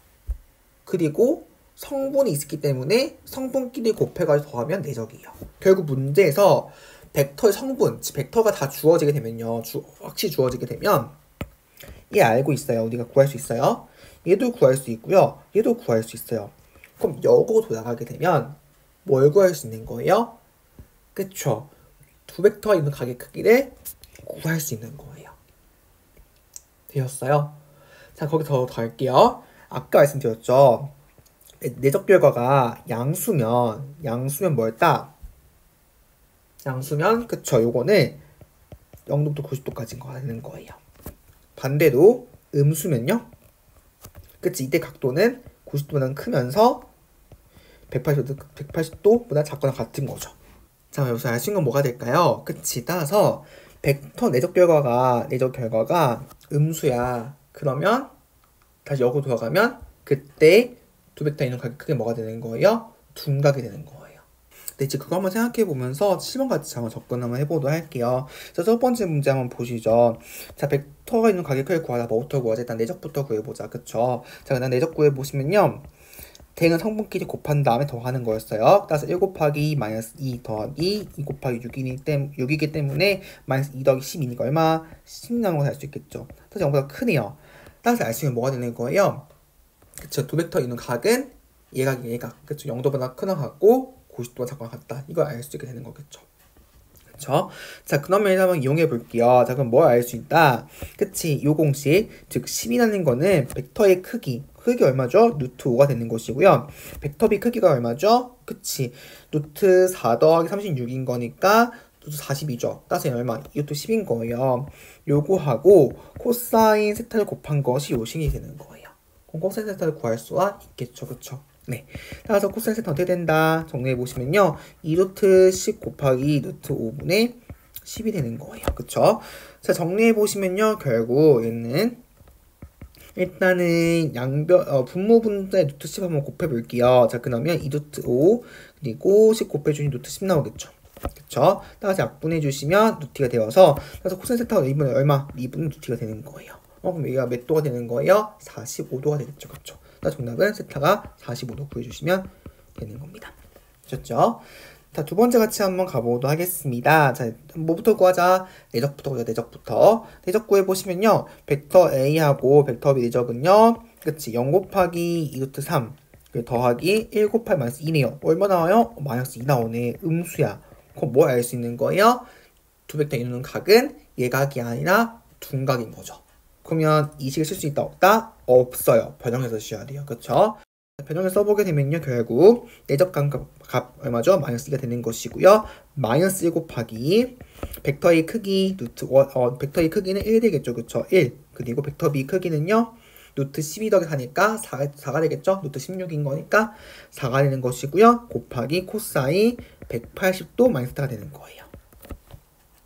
[SPEAKER 1] 그리고 성분이 있기 때문에 성분끼리 곱해가지고 더하면 내적이에요. 결국 문제에서 벡터의 성분, 즉 벡터가 다 주어지게 되면요. 확실히 주어지게 되면 얘 알고 있어요. 우리가 구할 수 있어요. 얘도 구할 수 있고요. 얘도 구할 수 있어요. 그럼 역으로 돌아가게 되면 뭘 구할 수 있는 거예요? 그쵸? 두 벡터가 있는 각의 크기를 구할 수 있는 거예요. 되셨어요? 자, 거기 더 할게요. 아까 말씀드렸죠. 내적 결과가 양수면 뭐였다? 양수면 그쵸? 요거는 0도부터 90도까지 가는 거예요. 반대로 음수면요? 그치? 이때 각도는 90도보다 크면서 180도보다 작거나 같은 거죠. 자, 여기서 알 수 있는 건 뭐가 될까요? 그치? 따라서 벡터 내적 결과가 음수야. 그러면 다시 역으로 돌아가면 그때 두 벡터 있는 각이 크게 뭐가 되는 거예요? 둔각이 되는 거예요. 네, 이제 그거 한번 생각해 보면서 7번 같이 한번 접근 한번 해보도록 할게요. 자, 첫 번째 문제 한번 보시죠. 자, 벡터가 있는 각의 크기를 구하다. 뭐부터 구하자? 일단 내적부터 구해보자. 그쵸? 자, 그다음 내적 구해보시면요. 대응은 성분끼리 곱한 다음에 더하는 거였어요. 따라서 1 곱하기 마이너스 2 더하기 2 곱하기 6이기 때문에 마이너스 2 더하기 12니까 얼마? 10 나오는 걸 알 수 있겠죠. 따라서 0보다 크네요. 따라서 알 수 있는 뭐가 되는 거예요? 그쵸? 두 벡터 있는 각은 얘가. 그쵸? 0도보다 크나 같고 90도가 작거나 같다. 이걸 알 수 있게 되는 거겠죠. 그쵸? 자, 그러면 한번 이용해 볼게요. 자, 그럼 뭘 알 수 있다? 그치? 요 공식, 즉 10이라는 거는 벡터의 크기 얼마죠? 루트 5가 되는 것이고요. 벡터 B 크기가 얼마죠? 그치? 루트 4 더하기 36인 거니까 루트 42죠. 따라서 얼마? 이것도 10인 거예요. 요거하고 코사인 세타를 곱한 것이 요 식이 되는 거예요. 그럼 코사인 세타를 구할 수가 있겠죠. 그쵸? 네. 따라서 코사인 세타 어떻게 된다? 정리해 보시면요. 2루트 10 곱하기 루트 5분의 10이 되는 거예요. 그쵸? 자, 정리해 보시면요. 결국 얘는 일단은 분모분자의 루트 10 한번 곱해 볼게요. 자, 그러면 2루트 5 그리고 10 곱해주니 루트 10 나오겠죠. 그쵸? 따라서 약분해 주시면 루트가 되어서 따라서 코사인 세타가 2분의 얼마? 2분의 루트가 되는 거예요. 그럼 얘가 몇 도가 되는 거예요? 45도가 되겠죠. 그쵸? 정답은 세타가 45도 구해주시면 되는 겁니다. 아셨죠? 자, 두 번째 같이 한번 가보도록 하겠습니다. 자, 뭐부터 구하자? 내적부터 구하자. 내적 구해보시면요. 벡터 A하고 벡터 B 내적은요. 그치? 0 곱하기 2루트 3 더하기 1 곱하기 마이너스 2네요. 얼마 나와요? 마이너스 2 나오네. 음수야. 그럼 뭐 알 수 있는 거예요? 두 벡터 있는 각은 예각이 아니라 둔각인 거죠. 그러면 이 식을 쓸 수 있다 없다? 없어요. 변형해서 쓰셔야 돼요. 그쵸? 변형을 써보게 되면요. 결국 내적 값 얼마죠? 마이너스 2가 되는 것이고요. 마이너스 1 곱하기 벡터의 크기 벡터의 크기는 1 되겠죠. 그쵸? 1. 그리고 벡터 B 크기는요. 루트 12 더하기 4니까 4가 되겠죠? 루트 16인 거니까 4가 되는 것이고요. 곱하기 코사인 180도 마이너스 4가 되는 거예요.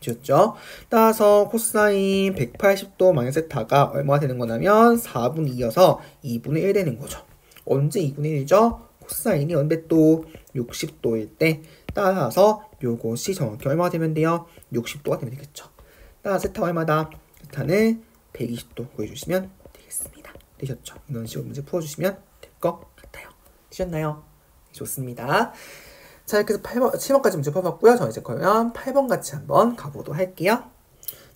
[SPEAKER 1] 지웠죠? 따라서 코사인 180도 마이너스 세타가 얼마가 되는 거냐면 4분의 2여서 2분의 1 되는 거죠. 언제 2분의 1이죠? 코사인이 언제 또 60도일 때 따라서 요것이 정확히 얼마가 되면 돼요? 60도가 되면 되겠죠. 따라서 세타가 얼마다? 세타는 120도 구해주시면 되겠습니다. 되셨죠? 이런 식으로 문제 풀어주시면 될 것 같아요. 되셨나요? 좋습니다. 자, 이렇게 해서 7번까지 문제 풀어봤고요. 저 이제 그러면 8번 같이 한번 가보도록 할게요.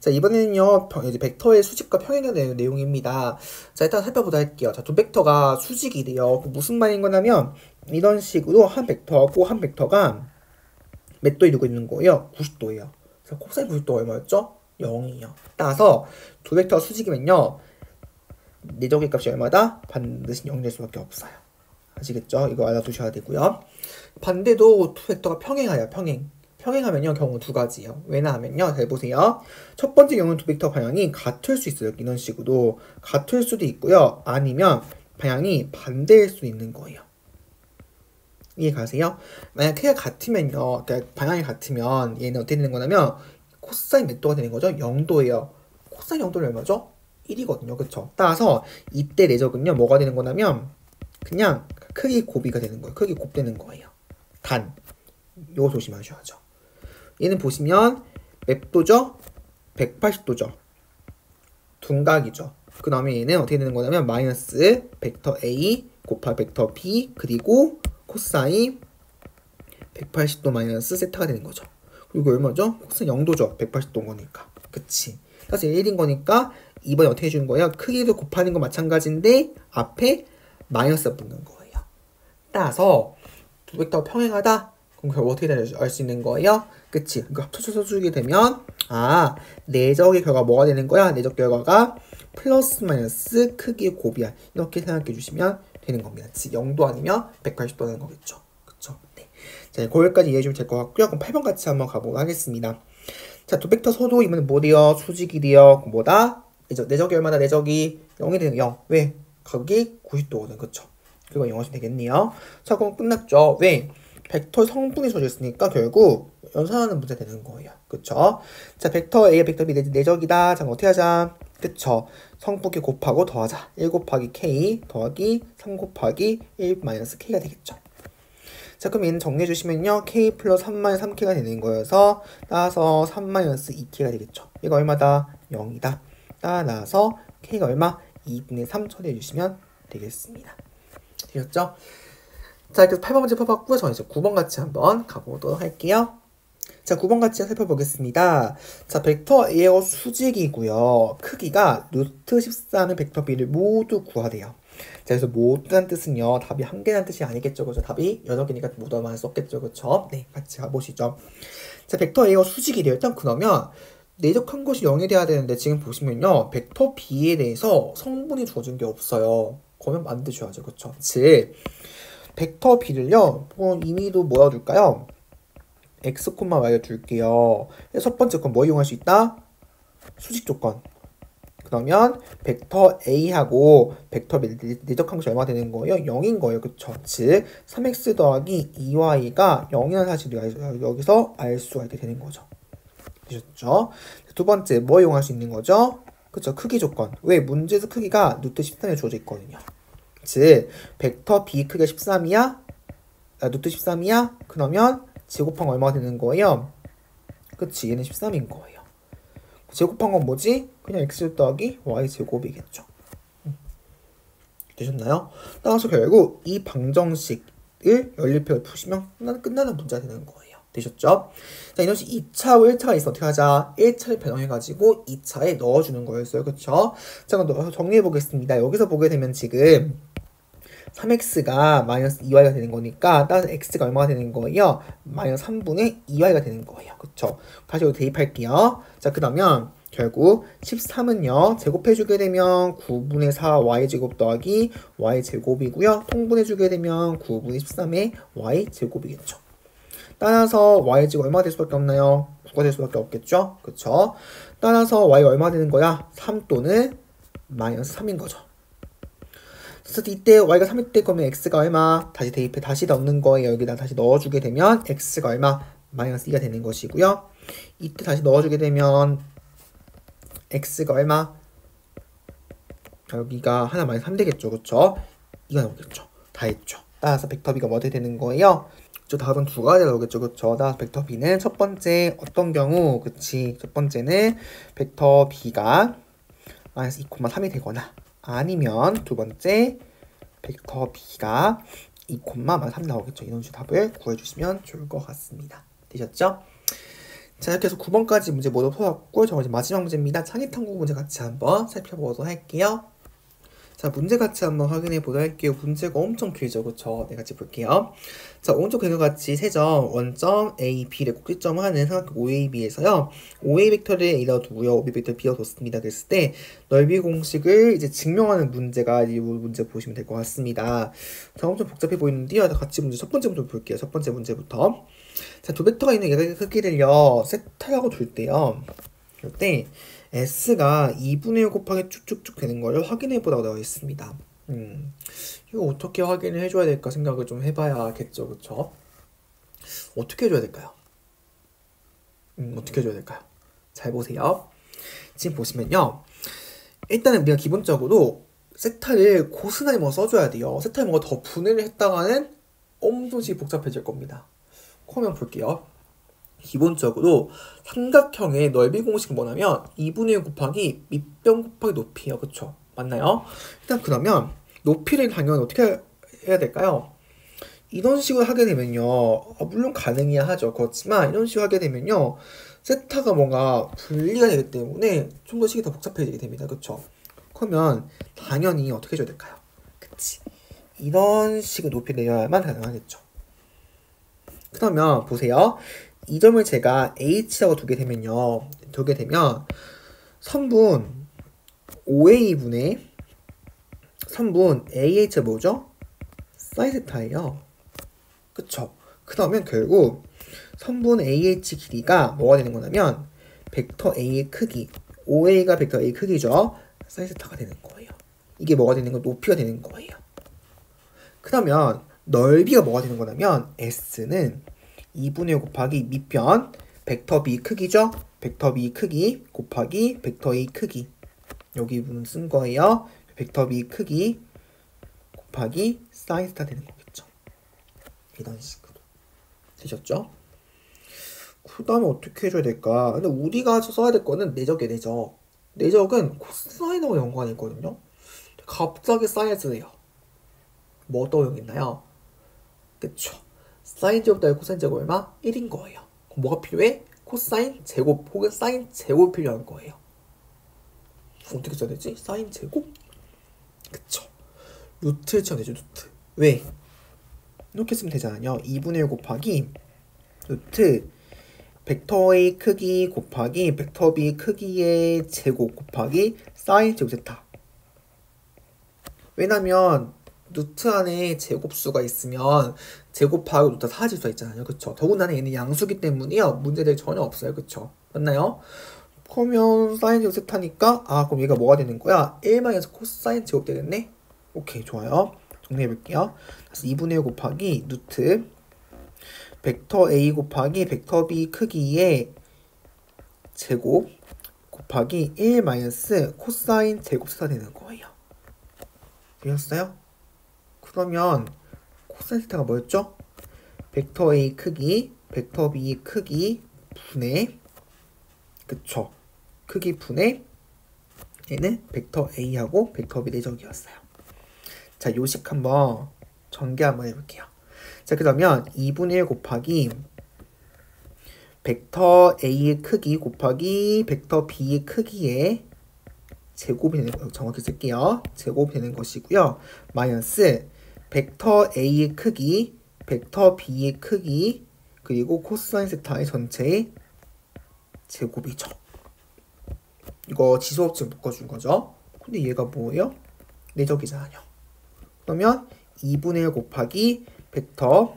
[SPEAKER 1] 자, 이번에는요, 이제 벡터의 수직과 평행에 대한 내용입니다. 자, 일단 살펴보도록 할게요. 자, 두 벡터가 수직이 돼요. 무슨 말인 거냐면, 이런 식으로 한 벡터하고 한 벡터가 몇 도에 두고 있는 거예요? 90도예요. 그래서 코사인 90도 얼마였죠? 0이에요. 따라서 두 벡터가 수직이면요, 내적의 값이 얼마다? 반드시 0될 수밖에 없어요. 아시겠죠? 이거 알아두셔야 되고요. 반대도 두 벡터가 평행하여 평행하면요 경우 두 가지예요. 왜냐하면요 잘 보세요. 첫 번째 경우는 두 벡터 방향이 같을 수 있어요. 이런 식으로 같을 수도 있고요. 아니면 방향이 반대일 수도 있는 거예요. 이해 가세요? 만약 크기가 같으면요, 그러니까 방향이 같으면 얘는 어떻게 되는 거냐면 코사인 몇 도가 되는 거죠? 0도예요. 코사인 0도는 얼마죠? 1이거든요. 그쵸? 따라서 이때 내적은요 뭐가 되는 거냐면 그냥 크기 곱이가 되는 거예요. 크기 곱되는 거예요. 단, 요거 조심하셔야죠. 얘는 보시면 몇 도죠? 180도죠. 둔각이죠. 그 다음에 얘는 어떻게 되는 거냐면 마이너스 벡터 A 곱하기 벡터 B 그리고 코사인 180도 마이너스 세타가 되는 거죠. 그리고 얼마죠? 코사인 0도죠. 180도인 거니까. 그치. 따라서 1인 거니까 이번에 어떻게 해주는 거예요? 크기도 곱하는 거 마찬가지인데 앞에 마이너스 붙는 거예요. 따라서 두 벡터가 평행하다? 그럼 결국 어떻게 알 수 있는 거예요? 그치? 그러니까 합쳐서 주게 되면 내적의 결과가 뭐가 되는 거야? 내적 결과가 플러스 마이너스 크기의 곱이야. 이렇게 생각해 주시면 되는 겁니다. 즉 0도 아니면 180도 되는 거겠죠. 그쵸? 네. 자, 거기까지 이해해 주면 될 것 같고요. 그럼 8번 같이 한번 가보도록 하겠습니다. 자, 두 벡터 소도 이번에 뭐래요? 수직이 돼요. 뭐다? 내적이 얼마나? 내적이 0이 되는 0. 왜? 각이 90도거든. 그쵸? 그거 영어하시면 되겠네요. 자, 그럼 끝났죠. 왜? 벡터 성분이 주어져 있으니까 결국 연산하는 문제 되는 거예요. 그쵸? 자, 벡터 A, 벡터 B 내적이다. 자, 어떻게 하자? 그쵸? 성분끼 곱하고 더하자. 1 곱하기 K 더하기 3 곱하기 1 마이너스 K가 되겠죠. 자, 그럼 얘는 정리해 주시면요. K 플러스 3 마이너스 3K가 되는 거여서 따라서 3 마이너스 2K가 되겠죠. 이거 얼마다? 0이다. 따라서 K가 얼마? 2분의 3 처리해 주시면 되겠습니다. 되셨죠? 자, 그래서 8번 문제 풀어봤고요. 저는 이제 9번 같이 한번 가보도록 할게요. 자, 9번 같이 살펴보겠습니다. 자, 벡터 A의 수직이고요. 크기가 루트 13의 벡터 B를 모두 구하래요. 자, 그래서 모두란 뜻은요. 답이 한 개란 뜻이 아니겠죠. 그죠? 답이 8개니까 모두만 썼겠죠. 그쵸? 네, 같이 가보시죠. 자, 벡터 A가 수직이래요. 일단 그러면 내적한 것이 0이 돼야 되는데 지금 보시면요. 벡터 B에 대해서 성분이 주어진 게 없어요. 그러면 만드셔야죠. 그쵸? 즉 벡터 B를요. 이미도 뭐라 줄까요? x, y 줄게요. 첫 번째 건 뭐 이용할 수 있다? 수직 조건. 그러면 벡터 A하고 벡터 B 내적한 것이 얼마 되는 거예요? 0인 거예요. 그쵸? 즉 3x 더하기 2y가 0이라는 사실을 여기서 알 수가 있게 되는 거죠. 되셨죠? 두 번째 뭐 이용할 수 있는 거죠? 그쵸? 크기 조건. 왜? 문제에서 크기가 루트 13에 주어져 있거든요. 즉 벡터 B 크기가 13이야? 루트 13이야? 그러면 제곱한 건 얼마가 되는 거예요? 그치, 얘는 13인 거예요. 제곱한 건 뭐지? 그냥 x 더하기 y 제곱이겠죠. 되셨나요? 따라서 결국 이 방정식을 연립해서 푸시면 끝나는 문제가 되는 거예요. 되셨죠? 자, 이것이 2차하고 1차가 있어. 어떻게 하자? 1차를 변형해가지고 2차에 넣어주는 거였어요. 그쵸? 자, 그럼 정리해보겠습니다. 여기서 보게 되면 지금 3x가 마이너스 2y가 되는 거니까 따라서 x가 얼마가 되는 거예요? 마이너스 3분의 2y가 되는 거예요. 그쵸? 다시 여기 대입할게요. 자, 그러면 결국 13은요. 제곱해주게 되면 9분의 4 y제곱 더하기 y제곱이고요. 통분해주게 되면 9분의 13의 y제곱이겠죠. 따라서 y제곱 얼마가 될 수밖에 없나요? 9가 될 수밖에 없겠죠? 그쵸? 따라서 y가 얼마 되는 거야? 3 또는 마이너스 3인 거죠. 그래서 이때 y가 3일 때 그러면 x가 얼마? 다시 대입해 다시 넣는 거예요. 여기다 다시 넣어주게 되면 x가 얼마? 마이너스 2가 되는 것이고요. 이때 다시 넣어주게 되면 x가 얼마? 여기가 하나 마이너스 3 되겠죠. 그쵸? 2가 나오겠죠. 다 했죠. 따라서 벡터 b가 뭐 되는 거예요? 저 답은 두 가지가 나오겠죠. 그쵸? 따라서 벡터 b는 첫 번째 어떤 경우? 그치? 첫 번째는 벡터 b가 마이너스 2,3이 되거나 아니면 두 번째 벡터 b가 2,3 나오겠죠. 이런 식으로 답을 구해주시면 좋을 것 같습니다. 되셨죠? 자, 이렇게 해서 9번까지 문제 모두 풀었고 저 이제 마지막 문제입니다. 창의탐구 문제 같이 한번 살펴보도록 할게요. 자, 문제 같이 한번 확인해 보도록 할게요. 문제가 엄청 길죠. 그쵸? 네, 같이 볼게요. 자, 오른쪽 그림과 같이 세 점, 원점 A, B를 꼭지점을 하는 삼각형 OAB에서요. OA 벡터를 A라고 두고요. OB 벡터를 B라고 뒀습니다. 그랬을 때 넓이 공식을 이제 증명하는 문제가 이 문제 보시면 될 것 같습니다. 자, 엄청 복잡해 보이는데요. 같이 문제 첫 번째 문제 볼게요. 첫 번째 문제부터. 자, 두 벡터가 있는 얘가 크기를요. 세타라고 둘 때요. 그럴 때 S가 2분의 1 곱하기 쭉쭉쭉 되는 걸 확인해 보라고 되어 있습니다. 이거 어떻게 확인을 해줘야 될까 생각을 좀 해봐야겠죠. 그쵸? 어떻게 해줘야 될까요? 어떻게 해줘야 될까요? 잘 보세요. 지금 보시면요. 일단은 우리가 기본적으로 세타를 고스란히 뭐 써줘야 돼요. 세타를 뭔가 더 분해를 했다가는 엄청씩 복잡해질 겁니다. 그러면 볼게요. 기본적으로 삼각형의 넓이 공식은 뭐냐면 2분의 1 곱하기 밑변 곱하기 높이에요. 그쵸? 맞나요? 일단 그러면 높이를 당연히 어떻게 해야 될까요? 이런 식으로 하게 되면요. 물론 가능해야 하죠. 그렇지만 이런 식으로 하게 되면요. 세타가 뭔가 분리가 되기 때문에 좀 더 식이 더 복잡해지게 됩니다. 그쵸? 그러면 당연히 어떻게 해줘야 될까요? 그치? 이런 식의 높이 내려야만 가능하겠죠. 그러면 보세요. 이 점을 제가 h라고 두게 되면 선분 OA분의 선분 AH가 뭐죠? 사인 세타예요. 그쵸? 그러면 결국 선분 AH 길이가 뭐가 되는 거냐면 벡터 A의 크기, OA가 벡터 A 크기죠. 사인 세타가 되는 거예요. 이게 뭐가 되는 거? 높이가 되는 거예요. 그러면 넓이가 뭐가 되는 거냐면 S는 2분의 1 곱하기 밑변 벡터 B 크기죠. 벡터 B 크기 곱하기 벡터 A 크기. 여기 부분 쓴 거예요. 벡터 B 크기 곱하기 사인 세타 되는 거겠죠. 이런 식으로 되셨죠? 그 다음에 어떻게 해줘야 될까? 근데 우리가 써야 될 거는 내적이에요. 내적. 내적은 코사인하고 연관이 있거든요. 갑자기 사인을 쓰네요. 뭐 떠오르겠나요? 그쵸? 사인 제곱 더하기 코사인 제곱 얼마? 1인 거예요. 그럼 뭐가 필요해? 코사인 제곱 혹은 사인 제곱 필요한 거예요. 어떻게 써야 되지? 사인 제곱? 그쵸? 루트를 쳐야 되죠. 루트. 왜? 이렇게 쓰면 되잖아요. 2분의 1 곱하기 루트 벡터 A 크기 곱하기 벡터 B 크기의 제곱 곱하기 사인 제곱 세타. 왜냐면 루트 안에 제곱수가 있으면 제곱하고 루트 사라질 수가 있잖아요. 그쵸? 더군다나 얘는 양수기 때문에요. 문제될 전혀 없어요. 그쵸? 맞나요? 그러면 사인 제곱 세타니까 그럼 얘가 뭐가 되는 거야? 1-, 코사인 제곱 되겠네? 오케이, 좋아요. 정리해볼게요. 그래서 2분의 1 곱하기 루트 벡터 A 곱하기 벡터 B 크기의 제곱 곱하기 1- 코사인 제곱 세타 되는 거예요. 되셨어요? 그러면 코사인 세타가 뭐였죠? 벡터 A 크기, 벡터 B 크기 분의 그쵸? 크기 분의 얘는 벡터 A하고 벡터 B 내적이었어요. 자, 요식 한번 전개 한번 해볼게요. 자, 그러면 2분의 1 곱하기 벡터 A의 크기 곱하기 벡터 B의 크기의 제곱이 되는 거 정확히 쓸게요. 제곱이 되는 것이고요. 마이너스 벡터 A의 크기, 벡터 B의 크기, 그리고 코사인 세타의 전체의 제곱이죠. 이거 지수법칙 묶어준 거죠. 근데 얘가 뭐예요? 내적이잖아요. 그러면 2분의 1 곱하기 벡터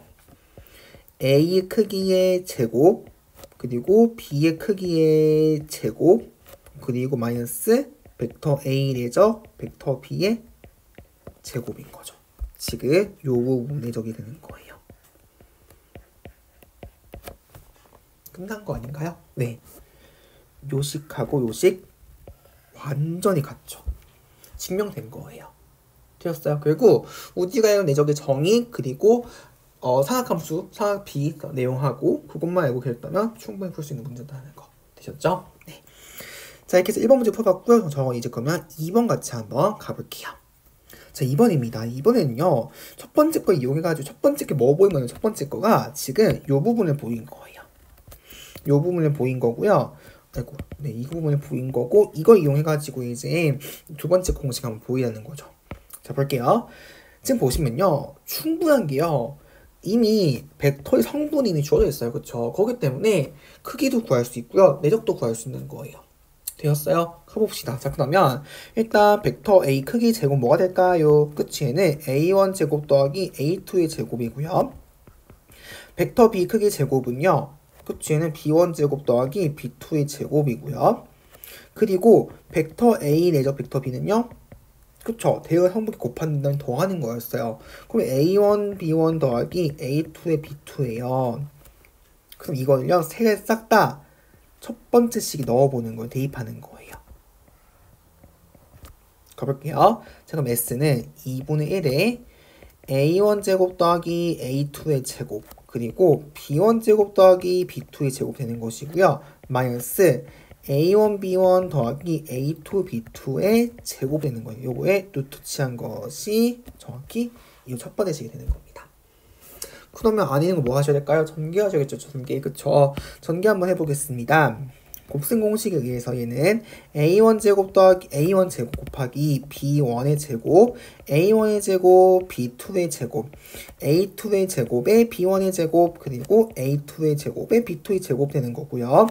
[SPEAKER 1] A의 크기의 제곱, 그리고 B의 크기의 제곱, 그리고 마이너스 벡터 A 내적 벡터 B의 제곱인 거죠. 지금 요 부분 내적이 되는 거예요. 끝난 거 아닌가요? 네. 요식하고 요식 완전히 같죠. 증명된 거예요. 되었어요. 결국 우리가 이런 내적의 정의 그리고 상악함수, 상악비 내용하고 그것만 알고 계셨다면 충분히 풀 수 있는 문제다는 거 되셨죠? 네. 자, 이렇게 해서 1번 문제 풀어봤고요. 저 이제 그러면 2번 같이 한번 가볼게요. 자, 2번입니다. 이번에는요, 첫 번째 거 이용해가지고 첫 번째 게 뭐 보인 거는 첫 번째 거가 지금 요 부분을 보인 거예요. 요 부분을 보인 거고요. 아이고, 네, 이 부분을 보인 거고, 이거 이용해가지고 이제 두 번째 공식 한번 보이라는 거죠. 자, 볼게요. 지금 보시면요, 충분한 게요, 이미 벡터의 성분이 이미 주어져 있어요. 그쵸? 거기 때문에 크기도 구할 수 있고요, 내적도 구할 수 있는 거예요. 되었어요? 가봅시다. 자, 그러면 일단 벡터 A 크기 제곱 뭐가 될까요? 끝에는 A1 제곱 더하기 A2의 제곱이고요. 벡터 B 크기 제곱은요, 끝에는 B1 제곱 더하기 B2의 제곱이고요. 그리고 벡터 A 내적 벡터 B는요, 그쵸? 대응을 성분이 곱하는 다음에 더하는 거였어요. 그럼 A1, B1 더하기 A2의 B2예요. 그럼 이거는요, 세 개 싹 다 첫 번째 식이 넣어보는 거예요. 대입하는 거예요. 가볼게요. 자, 그럼 S는 2분의 1에 A1 제곱 더하기 A2의 제곱, 그리고 b1제곱 더하기 b2의 제곱 되는 것이고요. 마이너스 a1 b1 더하기 a2 b2의 제곱 되는 거예요. 요거에 루트 취한 것이 정확히 이 첫 번째 식이 되는 겁니다. 그러면 안 있는 거 뭐 하셔야 될까요? 전개하셔야겠죠. 전개. 그쵸? 전개 한번 해보겠습니다. 곱셈 공식에 의해서 얘는 a1제곱 더하기 a1제곱 곱하기 b1의 제곱, a1의 제곱, b2의 제곱, a2의 제곱에 b1의 제곱, 그리고 a2의 제곱에 b2의 제곱 되는 거고요.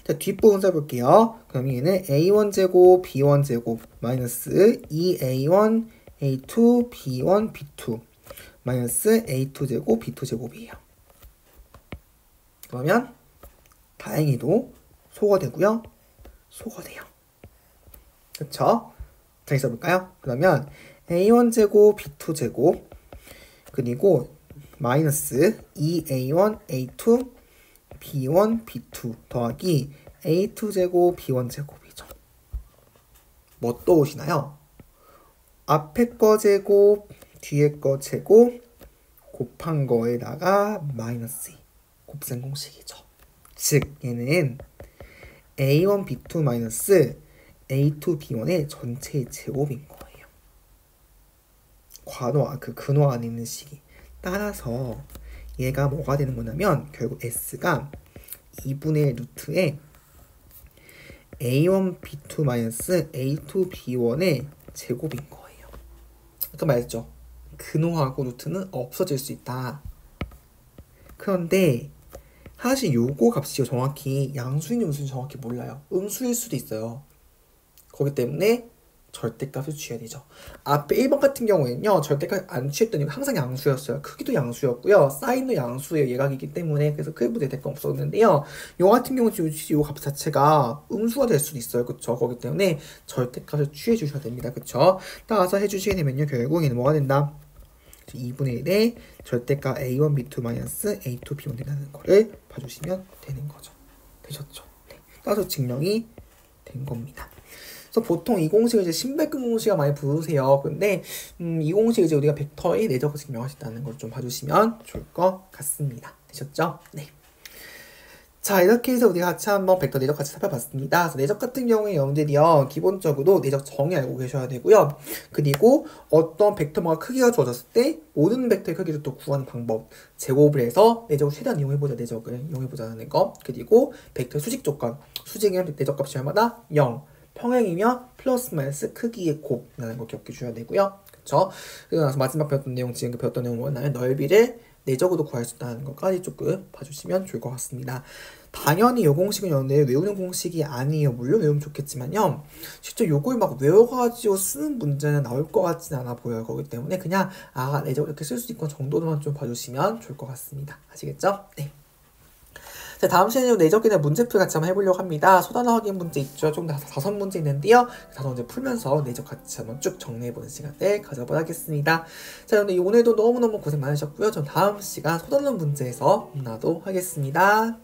[SPEAKER 1] 자, 뒷부분 써볼게요. 그럼 얘는 a1제곱, b1제곱, 마이너스 2a1, a2, b1, b2, 마이너스 a2제곱, b2제곱이에요. 그러면 다행히도 소가 되고요. 소가 돼요. 그쵸? 자, 써볼까요? 그러면 a1제곱, b2제곱, 그리고 마이너스 2a1, a2, b1, b2 더하기 a2제곱, b1제곱이죠. 뭐 또 오시나요? 앞에 거 제곱, 뒤에 거 제곱, 곱한 거에다가 마이너스 2. 곱셈 공식이죠. 즉, 얘는 a1, b2 마이너스 a2, b1의 전체의 제곱인 거예요. 근호 안에 있는 식이. 따라서 얘가 뭐가 되는 거냐면 결국 s가 2분의 루트에 a1, b2 마이너스 a2, b1의 제곱인 거예요. 아까 말했죠. 근호하고 루트는 없어질 수 있다. 그런데 사실 요거 값이 정확히 양수인지 음수인지 정확히 몰라요. 음수일 수도 있어요. 거기 때문에 절대값을 취해야 되죠. 앞에 1번 같은 경우에는요. 절대값 안 취했더니 항상 양수였어요. 크기도 양수였고요. 사인도 양수의 예각이기 때문에 그래서 크기보다 대가 없었는데요. 요 같은 경우 요 값 자체가 음수가 될 수도 있어요. 그쵸? 거기 때문에 절대값을 취해 주셔야 됩니다. 그쵸? 따라서 해주시게 되면요. 결국 얘는 뭐가 된다? 2분의 1의 절대값 a1, b2 마이너스 a2, b1 된다는 거를 봐주시면 되는 거죠. 되셨죠? 네. 따라서 증명이 된 겁니다. 그래서 보통 이 공식을 이제 신백근 공식을 많이 부르세요. 근데 이 공식을 이제 우리가 벡터의 내적을 증명할 수 있다는 걸 좀 봐주시면 좋을 것 같습니다. 되셨죠? 네. 자, 이렇게 해서 우리가 같이 한번 벡터 내적 같이 살펴봤습니다. 그래서 내적 같은 경우에 여러분들이요, 기본적으로 내적 정의 알고 계셔야 되고요. 그리고 어떤 벡터가 크기가 주어졌을 때 모든 벡터의 크기를 또 구하는 방법, 제곱을 해서 내적을 최대한 이용해보자, 내적을 이용해보자는 거. 그리고 벡터의 수직 조건, 수직이면 내적 값이 얼마다? 0. 평행이면 플러스 마이너스 크기의 곱이라는 거 기억해 주셔야 되고요. 그쵸? 그리고 나서 마지막 배웠던 내용, 지금 배웠던 내용은 뭐냐면 넓이를 내적으로 구할 수 있다는 것까지 조금 봐주시면 좋을 것 같습니다. 당연히 이 공식은 여러분들 외우는 공식이 아니에요. 물론 외우면 좋겠지만요. 실제 요걸 막 외워가지고 쓰는 문제는 나올 것 같진 않아 보여요. 거기 때문에 그냥 내적으로 이렇게 쓸 수 있고 정도로만 좀 봐주시면 좋을 것 같습니다. 아시겠죠? 네. 자, 다음 시간에 내적에 대한 문제풀이 같이 한번 해보려고 합니다. 소단어 확인 문제 있죠? 총 5문제 있는데요. 5문제 풀면서 내적 같이 한번 쭉 정리해보는 시간을 가져보도록 하겠습니다. 자, 여러분들 오늘도 너무너무 고생 많으셨고요. 전 다음 시간 소단어 문제에서 만나도록 하겠습니다.